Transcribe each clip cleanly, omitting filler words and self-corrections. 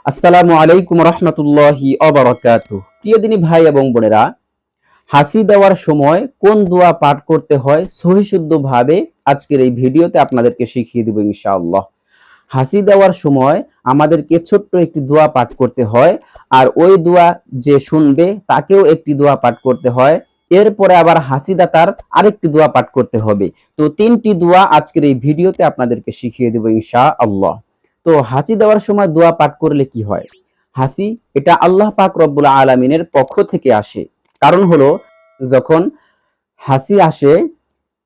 আসসালামু আলাইকুম রহমতুল্লাহি অবরাকাতুহ। প্রিয় দিনী ভাই এবং বোনেরা, হাসি দেওয়ার সময় কোন দোয়া পাঠ করতে হয় সহিশুদ্ধভাবে আজকের এই ভিডিওতে আপনাদেরকে শিখিয়ে দিব ইনশাআল্লাহ। হাসি দেওয়ার সময় আমাদেরকে ছোট্ট একটি দোয়া পাঠ করতে হয়, আর ওই দোয়া যে শুনবে তাকেও একটি দোয়া পাঠ করতে হয়। এরপরে আবার হাসিদাতার আরেকটি দোয়া পাঠ করতে হবে। তো তিনটি দোয়া আজকের এই ভিডিওতে আপনাদেরকে শিখিয়ে দেব ইনশাআল্লাহ। তো হাসি দেওয়ার সময় দোয়া পাঠ করলে কি হয়? হাসি এটা আল্লাহ পাক রব্বুল আলামিনের পক্ষ থেকে আসে। কারণ হলো, যখন হাসি আসে,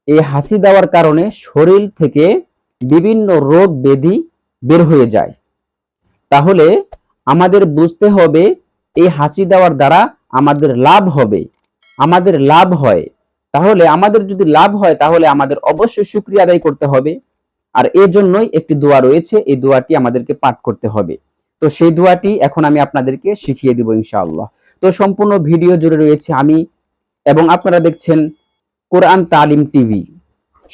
এই হাসি দেওয়ার কারণে শরীর থেকে বিভিন্ন রোগ ব্যাধি বের হয়ে যায়। তাহলে আমাদের বুঝতে হবে এই হাসি দেওয়ার দ্বারা আমাদের লাভ হবে, আমাদের লাভ হয়। তাহলে আমাদের যদি লাভ হয় তাহলে আমাদের অবশ্যই শুকরিয়া আদায় করতে হবে। আর এর জন্যই একটি দোয়া রয়েছে, এই দোয়াটি আমাদেরকে পাঠ করতে হবে। তো সেই দোয়াটি এখন আমি আপনাদেরকে শিখিয়ে দিব ইনশাআল্লাহ। তো সম্পূর্ণ ভিডিও জুড়ে রয়েছে আমি, এবং আপনারা দেখছেন কোরআন তালিম টিভি।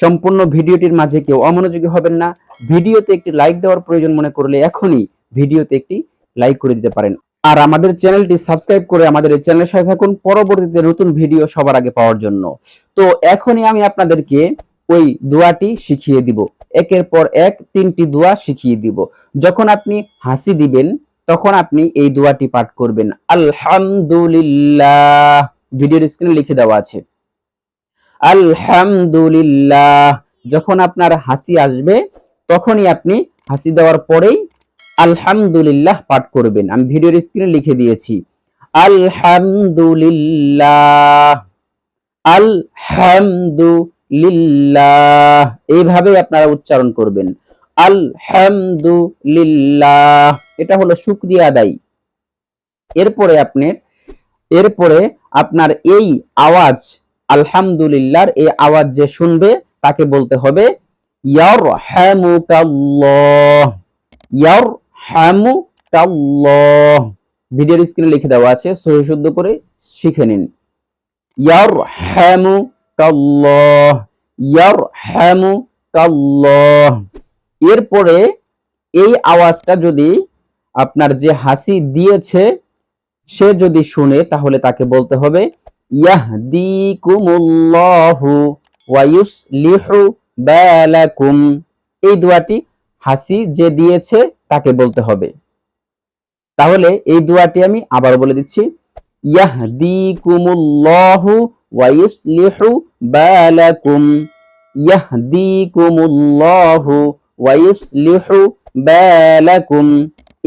সম্পূর্ণ ভিডিওটির মাঝে কেউ অমনোযোগী হবেন না। ভিডিওতে একটি লাইক দেওয়ার প্রয়োজন মনে করলে এখনই ভিডিওতে একটি লাইক করে দিতে পারেন। আর আমাদের চ্যানেলটি সাবস্ক্রাইব করে আমাদের এই চ্যানেলের সাথে থাকুন পরবর্তীতে নতুন ভিডিও সবার আগে পাওয়ার জন্য। তো এখনই আমি আপনাদেরকে ওই দোয়াটি শিখিয়ে দিব। একের পর এক তিনটি দোয়া শিখিয়ে দিব। যখন আপনি হাসি দিবেন তখন আপনি এই দোয়াটি পাঠ করবেন, আলহামদুলিল্লাহ। ভিডিওর স্ক্রিনে লিখে দেওয়া আছে আলহামদুলিল্লাহ। যখন আপনার হাসি আসবে তখনই আপনি হাসি দেওয়ার পরেই আলহামদুলিল্লাহ পাঠ করবেন। আমি ভিডিওর স্ক্রিনে লিখে দিয়েছি আলহামদুলিল্লাহ, আলহামদুলিল্লাহ। এইভাবে আপনারা উচ্চারণ করবেন আলহামদুলিল্লাহ। এটা হলো শুকরিয়া আদায়। এরপরে আপনার এই আওয়াজ আলহামদুলিল্লাহর এই আওয়াজ যে শুনবে তাকে বলতে হবে ইয়ারহামুকাল্লাহ, ইয়ারহামুকাল্লাহ। ভিডিওর স্ক্রিনে লিখে দেওয়া আছে, সহি শুদ্ধ করে শিখে নিন। ইয়ারহামুকাল্লাহ, ইয়ারহামুকাল্লাহ। এরপরে এই আওয়াজটা যদি আপনার যে হাসি দিয়েছে সে যদি শুনে তাহলে তাকে বলতে হবে ইয়াহদিকুমুল্লাহু ওয়া ইউসলিহু বালাকুম। এই দোয়াটি হাসি যে দিয়েছে তাকে বলতে হবে। তাহলে এই দোয়াটি আমি আবার বলে দিচ্ছি, ইয়াহদিকুমুল্লাহু ওয়া ইউসলিহু বালাকুম, ইয়াহদিকুমুল্লাহু ওয়া ইউসলিহু বালাকুম।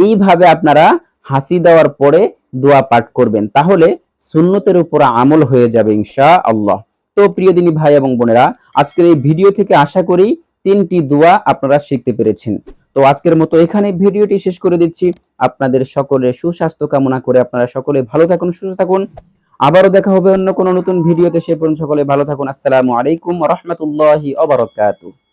এইভাবে আপনারা হাসি দেওয়ার পরে দোয়া পাঠ করবেন, তাহলে সুন্নতের উপর আমল হয়ে যাবে ইনশাআল্লাহ। তো প্রিয় দিনী ভাই এবং বোনেরা, আজকের এই ভিডিও থেকে আশা করি তিনটি দোয়া আপনারা শিখতে পেরেছেন। তো আজকের মতো এখানে ভিডিওটি শেষ করে দিচ্ছি। আপনাদের সকলের সুস্বাস্থ্য কামনা করে আপনারা সকলে ভালো থাকুন, সুস্থ থাকুন। আবারও দেখা হবে অন্য কোনো নতুন ভিডিওতে। সে পর্যন্ত সকলে ভালো থাকুন। আসসালামু আলাইকুম ওয়া রাহমাতুল্লাহি ওয়া বারাকাতুহু।